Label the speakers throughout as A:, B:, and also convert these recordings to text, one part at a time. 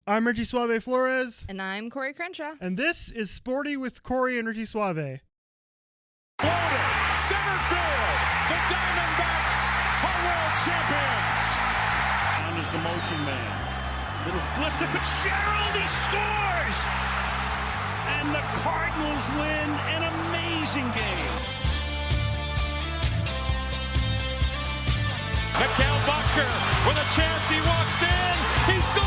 A: I'm Richie Suave Flores.
B: And I'm Corey Crenshaw.
A: And this is Sporty with Corey and Richie Suave.
C: Floater, center field. The Diamondbacks are world champions.
D: Down is the motion man. Little flip to Fitzgerald. He scores. And the Cardinals win an amazing game.
C: Mikhail Bucker with a chance. He walks in. He scores.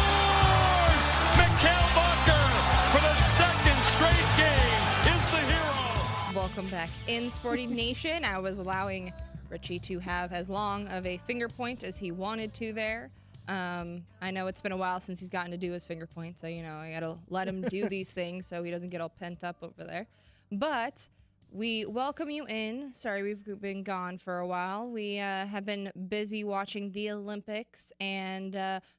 C: Mikhail Bucker for the second straight game is the hero.
B: Welcome back in Sporty Nation. I was allowing Richie to have as long of a finger point as he wanted to there. I know it's been a while since he's gotten to do his finger point, so, I got to let him do these things so he doesn't get all pent up over there. But we welcome you in. Sorry we've been gone for a while. We have been busy watching the Olympics and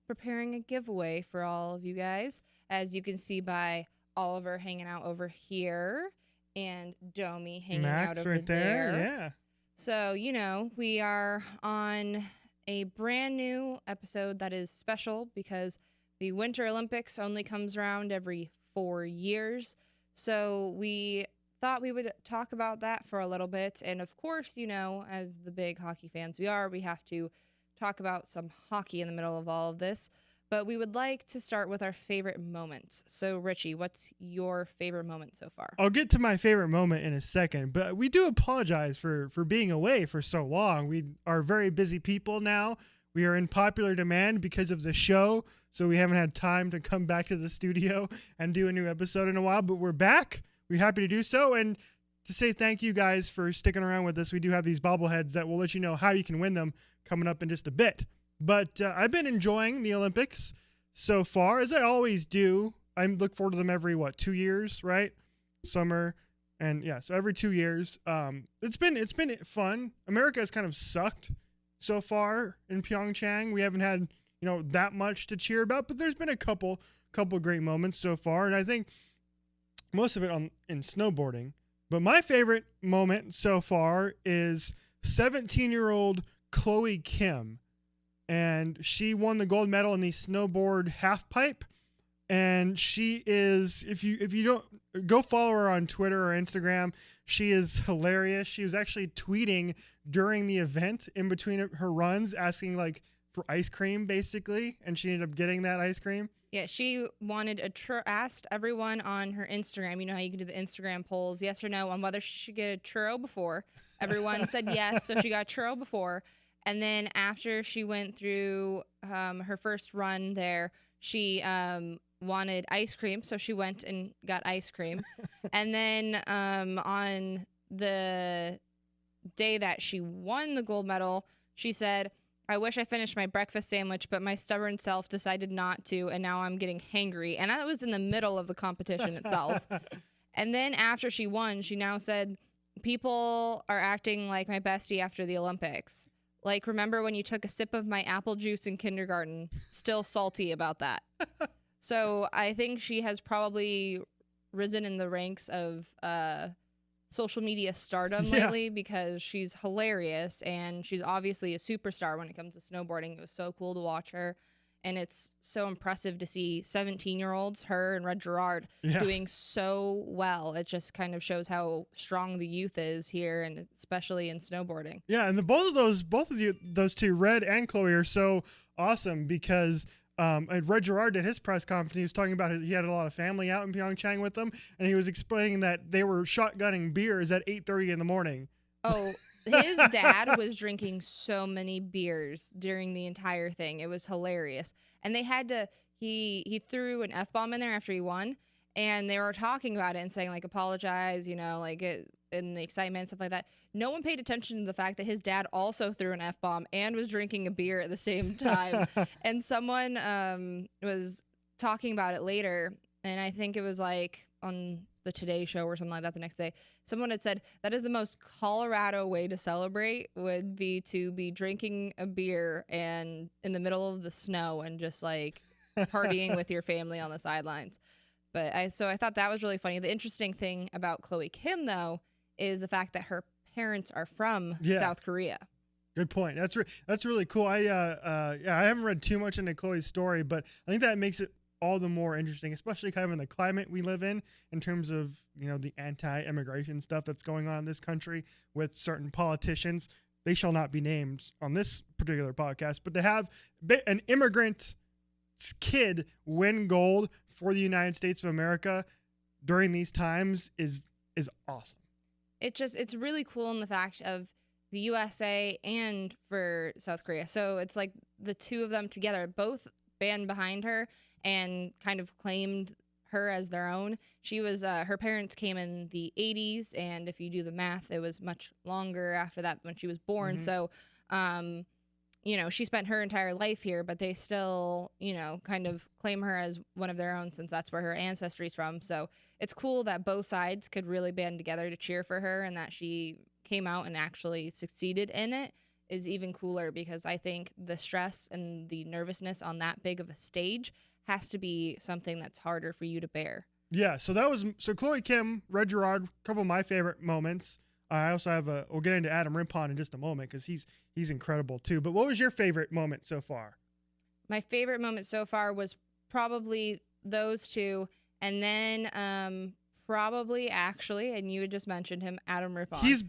B: preparing a giveaway for all of you guys. As you can see by Oliver hanging out over here and Domi hanging out over
A: right there. Yeah.
B: So, we are on a brand new episode that is special because the Winter Olympics only comes around every 4 years. So we thought we would talk about that for a little bit. And of course, as the big hockey fans we are, we have to talk about some hockey in the middle of all of this. But we would like to start with our favorite moments. So, Richie, what's your favorite moment so far?
A: I'll get to my favorite moment in a second, but we do apologize for being away for so long. We are very busy people now. We are in popular demand because of the show, so we haven't had time to come back to the studio and do a new episode in a while, but we're back. We're happy to do so, and to say thank you guys for sticking around with us. We do have these bobbleheads that will let you know how you can win them coming up in just a bit. But I've been enjoying the Olympics so far, as I always do. I look forward to them every, 2 years, right? Summer. And yeah, so every 2 years. It's been fun. America has kind of sucked so far in Pyeongchang. We haven't had, that much to cheer about, but there's been a couple great moments so far. And I think most of it in snowboarding. But my favorite moment so far is 17-year-old Chloe Kim. And she won the gold medal in the snowboard half pipe. And she is, if you don't, go follow her on Twitter or Instagram. She is hilarious. She was actually tweeting during the event in between her runs, asking for ice cream, basically. And she ended up getting that ice cream.
B: Yeah, she wanted asked everyone on her Instagram, you know how you can do the Instagram polls, yes or no, on whether she should get a churro before. Everyone said yes, so she got churro before. And then after she went through her first run there, she wanted ice cream, so she went and got ice cream. And then on the day that she won the gold medal, she said, "I wish I finished my breakfast sandwich, but my stubborn self decided not to, and now I'm getting hangry." And that was in the middle of the competition itself. And then after she won, she now said, "People are acting like my bestie after the Olympics. Remember when you took a sip of my apple juice in kindergarten? Still salty about that." So I think she has probably risen in the ranks of social media stardom lately because she's hilarious and she's obviously a superstar when it comes to snowboarding. It was so cool to watch her. And it's so impressive to see 17-year-olds, her and Red Gerard, doing so well. It just kind of shows how strong the youth is here, and especially in snowboarding.
A: Yeah, and both of those two, Red and Chloe, are so awesome because Red Gerard did his press conference. He was talking about he had a lot of family out in Pyeongchang with them, and he was explaining that they were shotgunning beers at 8:30 in the morning.
B: Oh, his dad was drinking so many beers during the entire thing. It was hilarious. And they had to, he threw an F-bomb in there after he won, and they were talking about it and saying, apologize, in the excitement and stuff like that. No one paid attention to the fact that his dad also threw an F-bomb and was drinking a beer at the same time. And someone was talking about it later, and I think it was on the Today Show or something like that the next day. Someone had said that is the most Colorado way to celebrate would be to be drinking a beer and in the middle of the snow and just partying with your family on the sidelines. But I thought that was really funny. The interesting thing about Chloe Kim though is the fact that her parents are from South Korea.
A: Good point. That's really cool. I haven't read too much into Chloe's story, but I think that makes it all the more interesting, especially kind of in the climate we live in terms of, the anti-immigration stuff that's going on in this country with certain politicians. They shall not be named on this particular podcast, but to have an immigrant kid win gold for the United States of America during these times is awesome.
B: It's really cool in the fact of the USA and for South Korea. So it's like the two of them together, both band behind her and kind of claimed her as their own. She was, her parents came in the 80s, and if you do the math, it was much longer after that when she was born. So, she spent her entire life here, but they still, kind of claim her as one of their own since that's where her ancestry is from. So it's cool that both sides could really band together to cheer for her, and that she came out and actually succeeded in it is even cooler, because I think the stress and the nervousness on that big of a stage has to be something that's harder for you to bear.
A: Yeah, so Chloe Kim, Red Gerard, a couple of my favorite moments. I also have we'll get into Adam Rippon in just a moment because he's incredible too. But what was your favorite moment so far?
B: My favorite moment so far was probably those two, and then probably actually, and you had just mentioned him, Adam Rippon. He has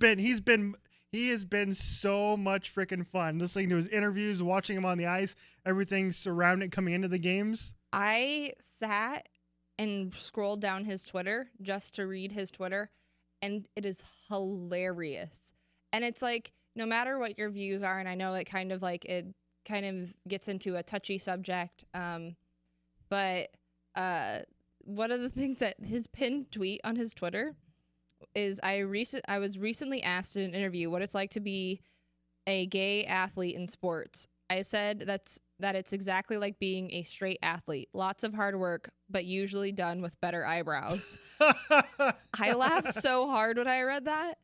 B: been so much freaking fun listening to his interviews, watching him on the ice, everything surrounding coming into the games. I sat and scrolled down his Twitter just to read his Twitter, and it is hilarious. And it's like, no matter what your views are, and I know it kind of gets into a touchy subject, but one of the things that his pinned tweet on his Twitter is I was recently asked in an interview what it's like to be a gay athlete in sports. I said that it's exactly like being a straight athlete. Lots of hard work, but usually done with better eyebrows. I laughed so hard when I read that.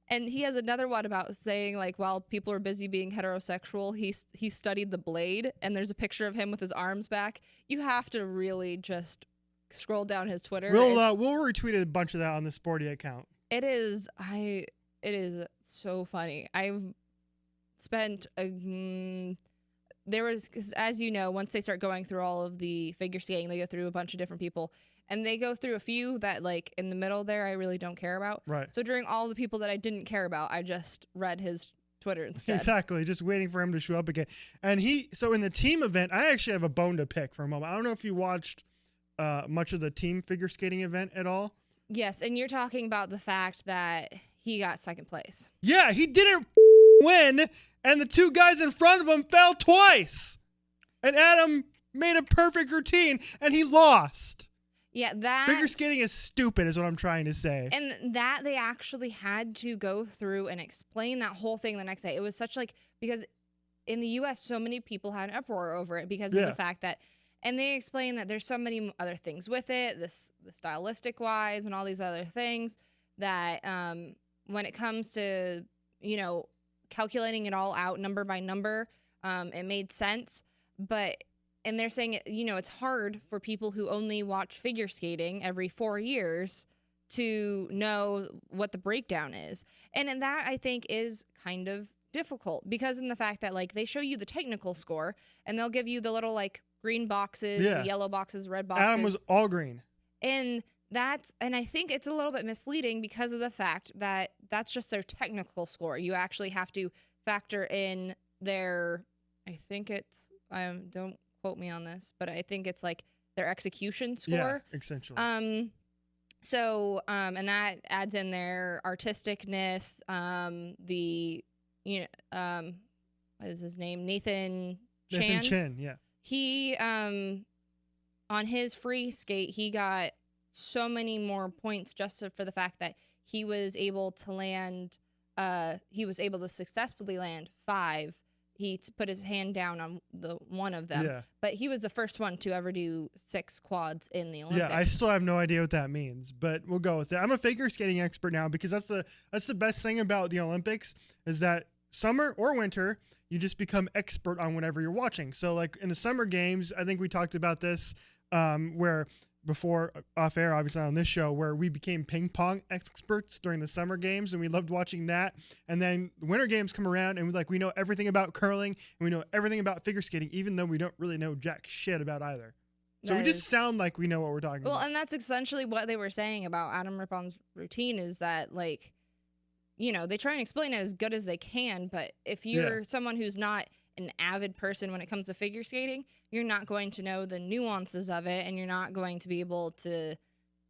B: And he has another one about saying, like, while people are busy being heterosexual, he studied the blade, and there's a picture of him with his arms back. You have to really just scroll down his Twitter.
A: We'll retweet a bunch of that on the Sporty account.
B: It is so funny. I've spent because as you know, once they start going through all of the figure skating, they go through a bunch of different people, and they go through a few that, like, in the middle there, I really don't care about.
A: Right.
B: So during all the people that I didn't care about, I just read his Twitter instead.
A: Exactly. Just waiting for him to show up again. And so in the team event, I actually have a bone to pick for a moment. I don't know if you watched much of the team figure skating event at all.
B: Yes. And you're talking about the fact that he got second place.
A: Yeah, he didn't win, and the two guys in front of him fell twice. And Adam made a perfect routine, and he lost.
B: Yeah, that
A: figure skating is stupid, is what I'm trying to say.
B: And that they actually had to go through and explain that whole thing the next day. It was such because in the U.S. so many people had an uproar over it because of the fact that, and they explained that there's so many other things with it, the stylistic wise and all these other things that when it comes to calculating it all out number by number, it made sense, and they're saying, it's hard for people who only watch figure skating every 4 years to know what the breakdown is. And in that, I think, is kind of difficult because in the fact that, like, they show you the technical score and they'll give you the little, like, green boxes, the yellow boxes, red boxes.
A: Adam was all green.
B: And I think it's a little bit misleading because of the fact that that's just their technical score. You actually have to factor in their, don't quote me on this, but I think it's like their execution score.
A: Yeah, essentially.
B: And that adds in their artisticness, what is his name? Nathan Chen, yeah. He, on his free skate, he got so many more points just for the fact that he was able to successfully land 5. He put his hand down on the one of them, but he was the first one to ever do 6 quads in the Olympics.
A: Yeah, I still have no idea what that means, but we'll go with it. I'm a figure skating expert now because that's the best thing about the Olympics is that summer or winter, you just become expert on whatever you're watching. So like in the summer games, I think we talked about this where before off air, obviously on this show, where we became ping pong experts during the summer games and we loved watching that. And then the winter games come around and we know everything about curling and we know everything about figure skating, even though we don't really know jack shit about either. So we just sound like we know what we're talking about.
B: Well, and that's essentially what they were saying about Adam Rippon's routine is that, like, you know, they try and explain it as good as they can, but if you're someone who's not an avid person when it comes to figure skating, you're not going to know the nuances of it, and you're not going to be able to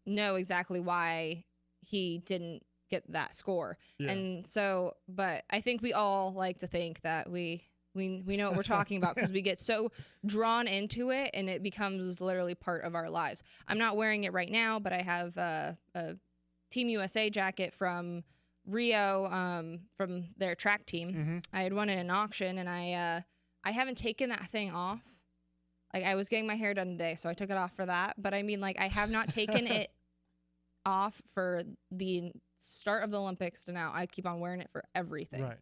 B: know exactly why he didn't get that score. Yeah. And so, but I think we all like to think that we know what we're talking about because we get so drawn into it and it becomes literally part of our lives. I'm not wearing it right now, but I have a Team USA jacket from Rio, from their track team. Mm-hmm. I had won in an auction, and I haven't taken that thing off. Like, I was getting my hair done today, so I took it off for that. But I mean, like, I have not taken it off for the start of the Olympics to now. I keep on wearing it for everything. Right.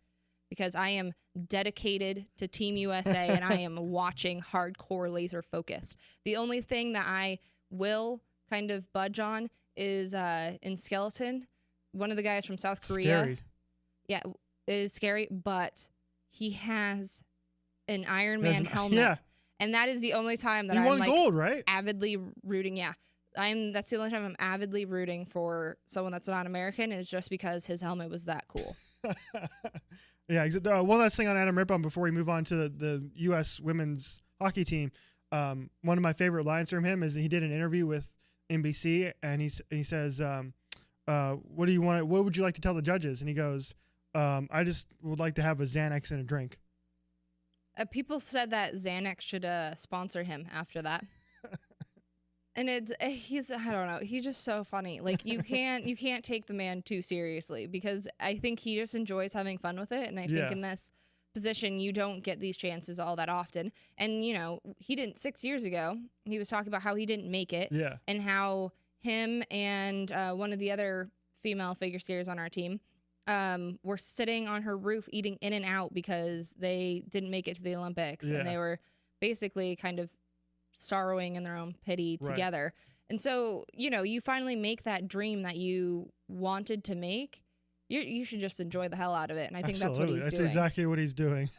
B: Because I am dedicated to Team USA and I am watching hardcore laser focused. The only thing that I will kind of budge on is in skeleton. One of the guys from South Korea. Scary. Yeah, it is scary, but he has an Iron Man helmet. Yeah. And that is the only time that I'm like gold, right? Avidly rooting. Yeah. That's the only time I'm avidly rooting for someone that's not American, is just because his helmet was that cool.
A: Yeah, one last thing on Adam Rippon before we move on to the U.S. women's hockey team. One of my favorite lines from him is he did an interview with NBC, and he says, "What do you want? What would you like to tell the judges?" And he goes, "I just would like to have a Xanax and a drink."
B: People said that Xanax should sponsor him after that. And he's, I don't know, he's just so funny. Like, you can't take the man too seriously, because I think he just enjoys having fun with it. And I think in this position, you don't get these chances all that often. And, you know, he didn't 6 years ago. He was talking about how he didn't make it. Yeah. And how him and one of the other female figure skaters on our team were sitting on her roof eating In-N-Out because they didn't make it to the Olympics. Yeah. And they were basically kind of sorrowing in their own pity together. And so, you know, you finally make that dream that you wanted to make. You should just enjoy the hell out of it. And I think that's what he's doing.
A: That's exactly what he's doing.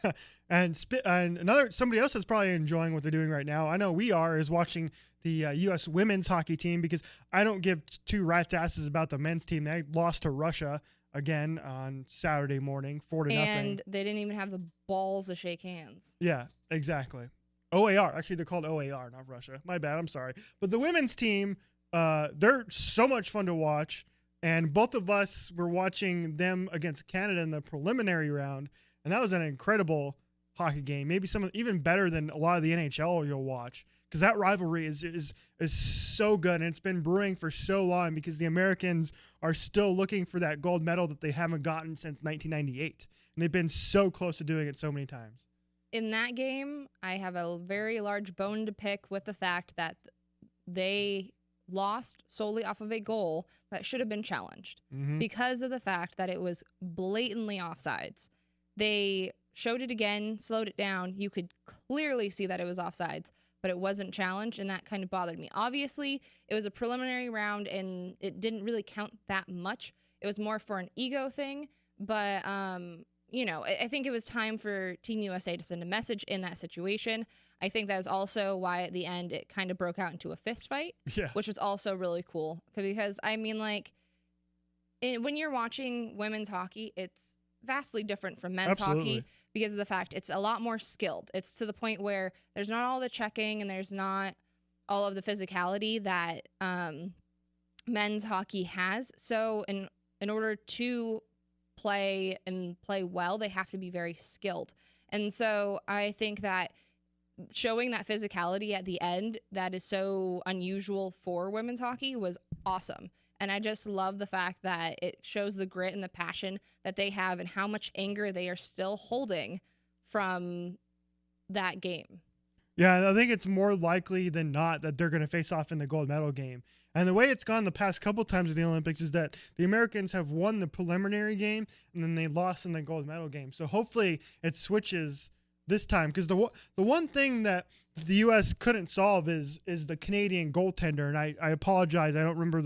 A: And somebody else that's probably enjoying what they're doing right now, I know we are, is watching the U.S. women's hockey team, because I don't give two rat's asses about the men's team. They lost to Russia again on Saturday morning, 4-0.
B: And they didn't even have the balls to shake hands.
A: Yeah, exactly. OAR. Actually, they're called OAR, not Russia. My bad. I'm sorry. But the women's team, they're so much fun to watch. And both of us were watching them against Canada in the preliminary round. And that was an incredible hockey game. Maybe even better than a lot of the NHL you'll watch. Because that rivalry is so good. And it's been brewing for so long, because the Americans are still looking for that gold medal that they haven't gotten since 1998. And they've been so close to doing it so many times.
B: In that game, I have a very large bone to pick with the fact that they lost solely off of a goal that should have been challenged because of the fact that it was blatantly offsides. They showed it again, slowed it down. You could clearly see that it was offsides, but it wasn't challenged, and that kind of bothered me. Obviously, it was a preliminary round, and it didn't really count that much. It was more for an ego thing, but you know, I think it was time for Team USA to send a message in that situation. I think that is also why at the end it kind of broke out into a fist fight, which was also really cool. Because, I mean, like, when you're watching women's hockey, it's vastly different from men's hockey because of the fact it's a lot more skilled. It's to the point where there's not all the checking and there's not all of the physicality that men's hockey has. So in order to play well, they have to be very skilled. And so I think that showing that physicality at the end that is so unusual for women's hockey was awesome. And I just love the fact that it shows the grit and the passion that they have and how much anger they are still holding from that game.
A: Yeah, I think it's more likely than not that they're going to face off in the gold medal game. And the way it's gone the past couple times at the Olympics is that the Americans have won the preliminary game and then they lost in the gold medal game. So hopefully it switches this time, because the one thing that the U.S. couldn't solve is the Canadian goaltender. And I apologize, I don't remember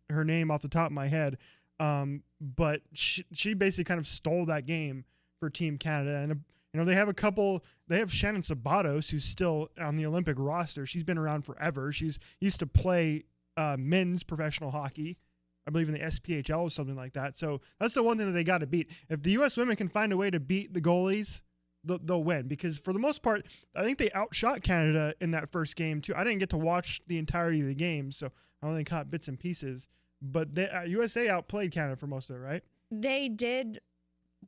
A: her name off the top of my head. But she basically kind of stole that game for Team Canada. And They have Shannon Sabatos, who's still on the Olympic roster. She's been around forever. She's used to play men's professional hockey, I believe in the SPHL or something like that. So that's the one thing that they got to beat. If the U.S. women can find a way to beat the goalies, they'll win, because for the most part, I think they outshot Canada in that first game too. I didn't get to watch the entirety of the game, so I only caught bits and pieces. But USA outplayed Canada for most of it, right?
B: They did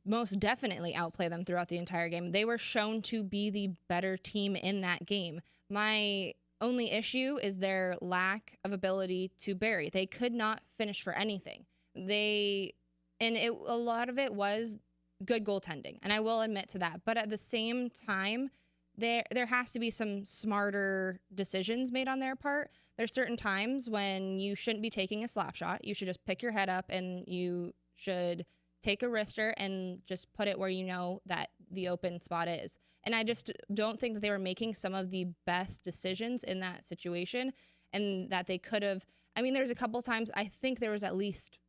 B: most definitely outplay them throughout the entire game. They were shown to be the better team in that game. My only issue is their lack of ability to bury. They could not finish for anything. A lot of it was good goaltending, and I will admit to that. But at the same time, there has to be some smarter decisions made on their part. There's certain times when you shouldn't be taking a slap shot. You should just pick your head up, and you should take a wrister and just put it where you know that the open spot is. And I just don't think that they were making some of the best decisions in that situation, and that they could have. I mean, there's a couple times, I think there was at least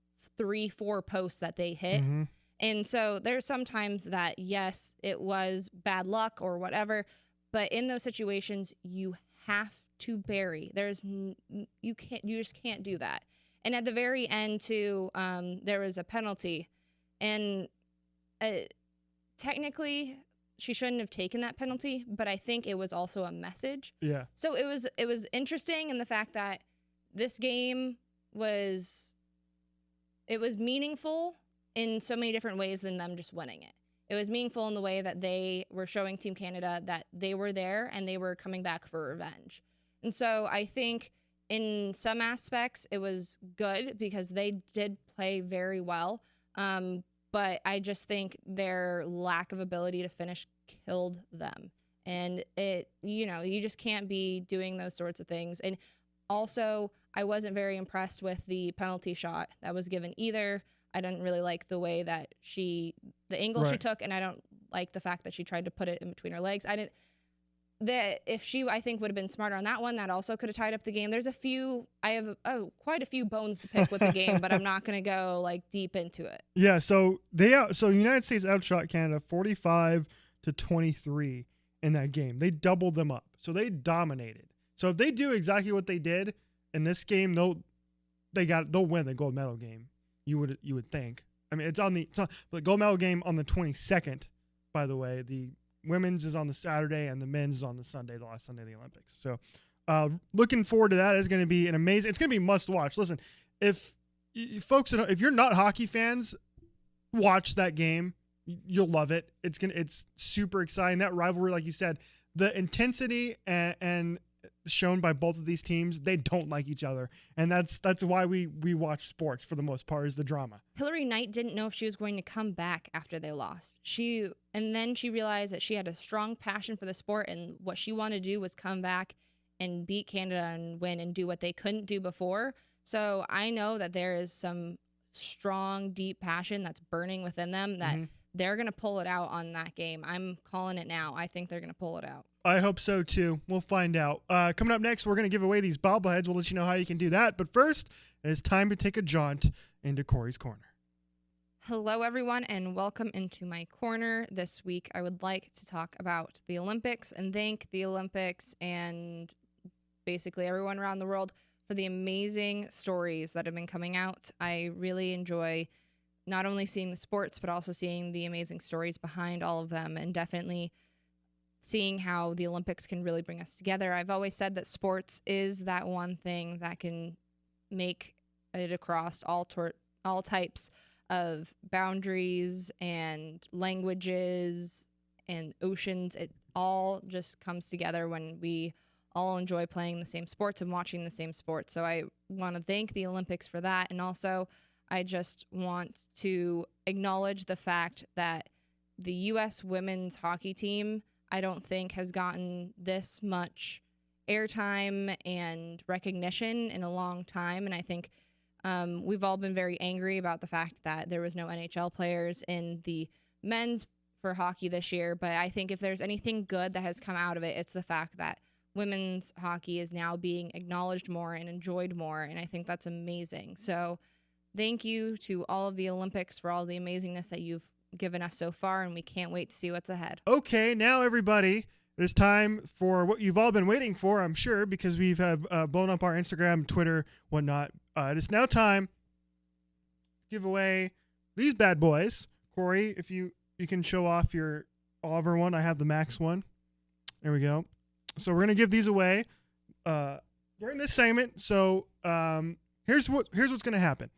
B: 3-4 posts that they hit.
A: Mm-hmm.
B: And so there's sometimes that, yes, it was bad luck or whatever, but in those situations, you have to bury. You just can't do that. And at the very end too, there was a penalty, and technically she shouldn't have taken that penalty, but I think it was also a message.
A: Yeah.
B: So it was interesting in the fact that this game was meaningful in so many different ways than them just winning it. It was meaningful in the way that they were showing Team Canada that they were there and they were coming back for revenge. And so I think in some aspects it was good because they did play very well. But I just think their lack of ability to finish killed them. And you just can't be doing those sorts of things. And also, I wasn't very impressed with the penalty shot that was given either. I didn't really like the way that the angle she took, and I don't like the fact that she tried to put it in between her legs. If she, I think, would have been smarter on that one, that also could have tied up the game. I have quite a few bones to pick with the game, but I'm not going to go deep into it.
A: Yeah, so United States outshot Canada 45-23 in that game. They doubled them up. So they dominated. So if they do exactly what they did in this game, they'll win the gold medal game. You would think. I mean, it's on the gold medal game on the 22nd, by the way. The women's is on the Saturday and the men's is on the Sunday, the last Sunday of the Olympics. So looking forward to that. It's going to be it's going to be must watch. Listen, if you're not hockey fans, watch that game. You'll love it. It's super exciting. That rivalry, like you said, the intensity and shown by both of these teams, they don't like each other, and that's why we watch sports for the most part, is the drama.
B: Hillary Knight didn't know if she was going to come back after they lost. Then she realized that she had a strong passion for the sport, and what she wanted to do was come back and beat Canada and win and do what they couldn't do before. So I know that there is some strong, deep passion that's burning within them that they're going to pull it out on that game. I'm calling it now. I think they're going to pull it out.
A: I hope so too. We'll find out. Coming up next, we're going to give away these bobbleheads. We'll let you know how you can do that. But first, it is time to take a jaunt into Corey's Corner.
B: Hello, everyone, and welcome into my corner. This week, I would like to talk about the Olympics and thank the Olympics and basically everyone around the world for the amazing stories that have been coming out. I really enjoy not only seeing the sports, but also seeing the amazing stories behind all of them, and definitely seeing how the Olympics can really bring us together. I've always said that sports is that one thing that can make it across all types of boundaries and languages and oceans. It all just comes together when we all enjoy playing the same sports and watching the same sports. So I want to thank the Olympics for that. And also, I just want to acknowledge the fact that the U.S. women's hockey team, I don't think, has gotten this much airtime and recognition in a long time. And I think we've all been very angry about the fact that there was no NHL players in the men's for hockey this year. But I think if there's anything good that has come out of it, it's the fact that women's hockey is now being acknowledged more and enjoyed more. And I think that's amazing. So thank you to all of the Olympics for all the amazingness that you've given us so far, and we can't wait to see what's ahead.
A: Okay, now everybody, it's time for what you've all been waiting for, I'm sure, because we've blown up our Instagram, Twitter, whatnot. It is now time to give away these bad boys. Corey, if you can show off your Oliver one. I have the Max one. There we go. So we're going to give these away during this segment. So here's what's going to happen.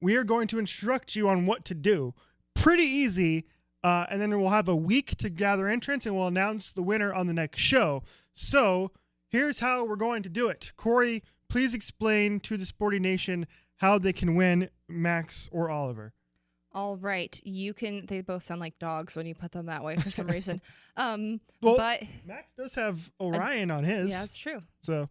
A: We are going to instruct you on what to do. Pretty easy. And then we'll have a week to gather entrants, and we'll announce the winner on the next show. So here's how we're going to do it. Corey, please explain to the Sporty Nation how they can win Max or Oliver.
B: All right. They both sound like dogs when you put them that way for some reason.
A: Well,
B: but
A: Max does have Orion on his.
B: yeah, that's true.
A: So,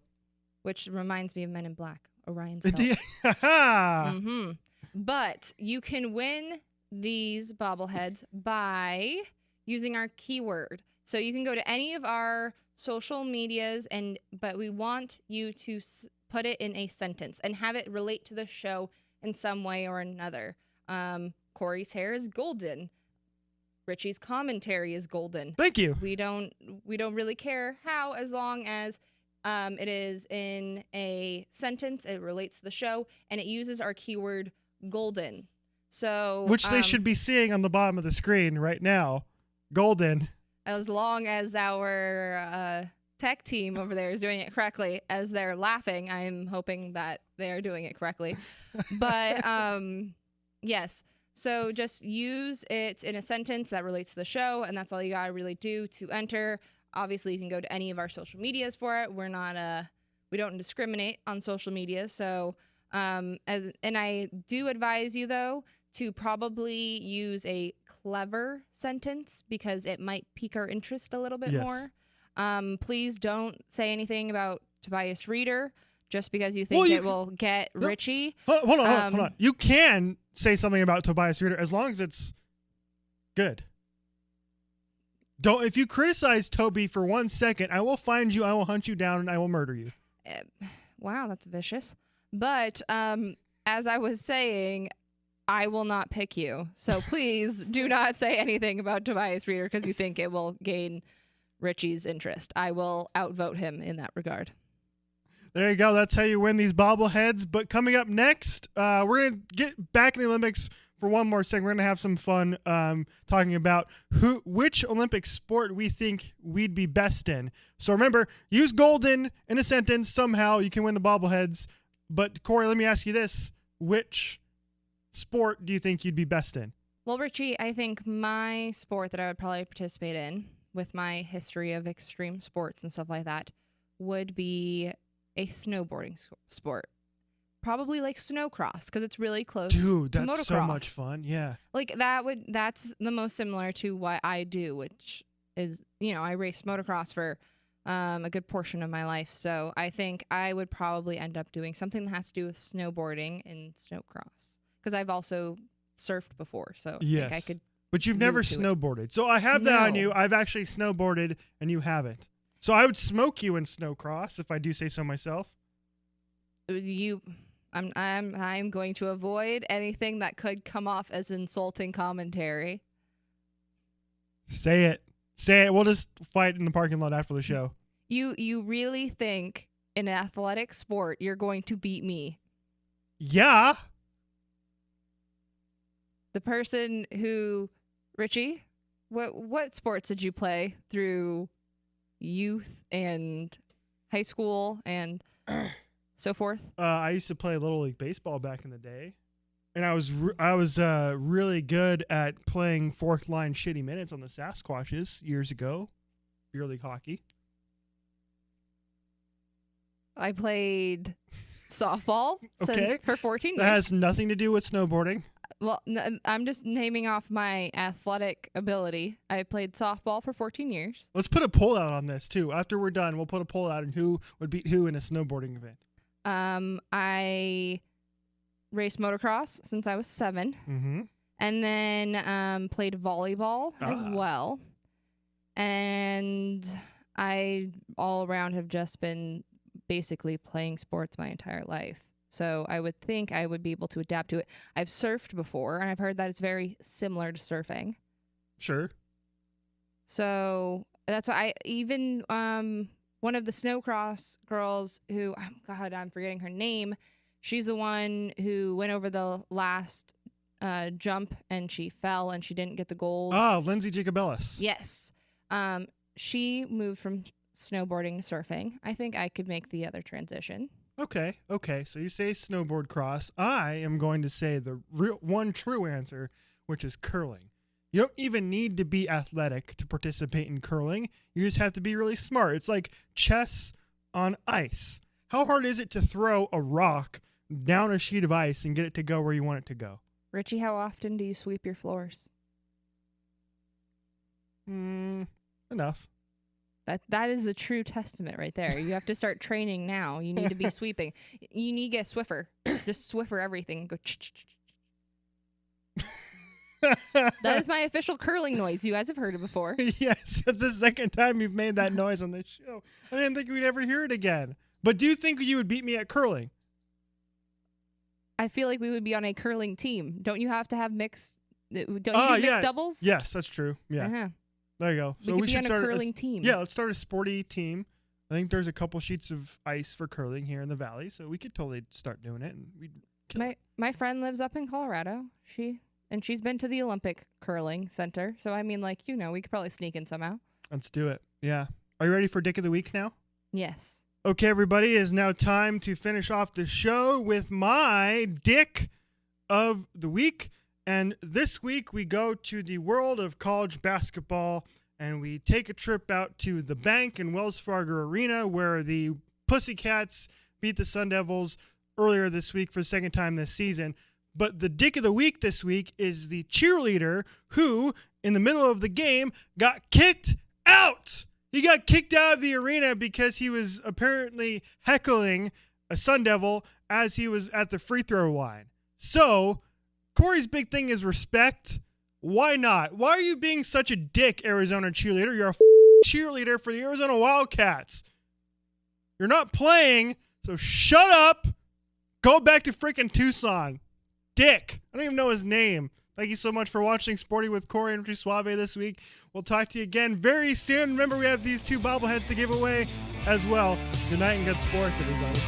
B: which reminds me of Men in Black. Orion's
A: mm-hmm.
B: But you can win these bobbleheads by using our keyword. So you can go to any of our social medias, but we want you to put it in a sentence and have it relate to the show in some way or another. Corey's hair is golden. Richie's commentary is golden.
A: Thank you.
B: We don't really care how, as long as it is in a sentence, it relates to the show, and it uses our keyword golden. So
A: which they should be seeing on the bottom of the screen right now. Golden.
B: As long as our tech team over there is doing it correctly, as they're laughing, I'm hoping that they're doing it correctly. But yes. So just use it in a sentence that relates to the show, and that's all you gotta really do to enter. Obviously, you can go to any of our social medias for it. We don't discriminate on social media. So, and I do advise you though to probably use a clever sentence because it might pique our interest a little bit more. Please don't say anything about Tobias Reeder just because you think it will get Richie.
A: Hold on. You can say something about Tobias Reeder as long as it's good. If you criticize Toby for 1 second, I will find you, I will hunt you down, and I will murder you.
B: Wow, that's vicious. But as I was saying, I will not pick you. So please do not say anything about Tobias Reeder because you think it will gain Richie's interest. I will outvote him in that regard.
A: There you go. That's how you win these bobbleheads. But coming up next, we're going to get back in the Olympics for one more second. We're going to have some fun talking about which Olympic sport we think we'd be best in. So remember, use golden in a sentence. Somehow you can win the bobbleheads. But Corey, let me ask you this. Which sport do you think you'd be best in?
B: Well, Richie, I think my sport that I would probably participate in with my history of extreme sports and stuff like that would be a snowboarding sport. Probably like snowcross because it's really close to motocross.
A: Dude, that's so much fun. Yeah.
B: Like that's the most similar to what I do, which is, I raced motocross for a good portion of my life. So I think I would probably end up doing something that has to do with snowboarding and snowcross because I've also surfed before. So
A: yes.
B: I think I could.
A: But you've never snowboarded. So I have that on you. I've actually snowboarded and you haven't. So I would smoke you in snowcross if I do say so myself.
B: I'm going to avoid anything that could come off as insulting commentary.
A: Say it. We'll just fight in the parking lot after the show.
B: You really think in an athletic sport you're going to beat me?
A: Yeah.
B: The person who, Richie, what sports did you play through youth and high school and so forth?
A: I used to play Little League Baseball back in the day, and I was really good at playing fourth line shitty minutes on the Sasquatches years ago, beer league hockey.
B: I played softball for 14 years.
A: That has nothing to do with snowboarding.
B: Well, I'm just naming off my athletic ability. I played softball for 14 years.
A: Let's put a poll out on this, too. After we're done, we'll put a poll out on who would beat who in a snowboarding event.
B: I raced motocross since I was 7.
A: Mm-hmm.
B: And then played volleyball as well. And I all around have just been basically playing sports my entire life. So I would think I would be able to adapt to it. I've surfed before, and I've heard that it's very similar to surfing.
A: Sure.
B: So that's why one of the snowcross girls who, I'm forgetting her name. She's the one who went over the last jump and she fell and she didn't get the gold.
A: Lindsay Jacobellis.
B: Yes. She moved from snowboarding to surfing. I think I could make the other transition.
A: Okay. So you say snowboard cross. I am going to say the one true answer, which is curling. You don't even need to be athletic to participate in curling. You just have to be really smart. It's like chess on ice. How hard is it to throw a rock down a sheet of ice and get it to go where you want it to go?
B: Richie, how often do you sweep your floors?
A: Enough.
B: That is the true testament right there. You have to start training now. You need to be sweeping. You need to get Swiffer. Just Swiffer everything. Go. That is my official curling noise. You guys have heard it before.
A: Yes, that's the second time you've made that noise on this show. I didn't think we'd ever hear it again. But do you think you would beat me at curling?
B: I feel like we would be on a curling team. Don't you have to have mixed? Don't you do mixed doubles?
A: Yes, that's true. Yeah.
B: Uh-huh.
A: There you go.
B: So we should be on a curling team.
A: Yeah, let's start a sporty team. I think there's a couple sheets of ice for curling here in the valley, so we could totally start doing it. And we'd kill it.
B: My friend lives up in Colorado. She's been to the Olympic Curling Center. So I mean, like, we could probably sneak in somehow.
A: Let's do it. Yeah. Are you ready for Dick of the Week now?
B: Yes.
A: Okay, everybody, it is now time to finish off the show with my Dick of the Week. And this week we go to the world of college basketball and we take a trip out to the Bank in Wells Fargo Arena where the Pussycats beat the Sun Devils earlier this week for the second time this season. But the Dick of the Week this week is the cheerleader who, in the middle of the game, got kicked out. He got kicked out of the arena because he was apparently heckling a Sun Devil as he was at the free throw line. So, Corey's big thing is respect. Why not? Why are you being such a dick, Arizona cheerleader? You're a cheerleader for the Arizona Wildcats. You're not playing, so shut up. Go back to freaking Tucson. Dick. I don't even know his name. Thank you so much for watching Sporty with Corey and Richie Suave this week. We'll talk to you again very soon. Remember, we have these 2 bobbleheads to give away as well. Good night and good sports, everybody.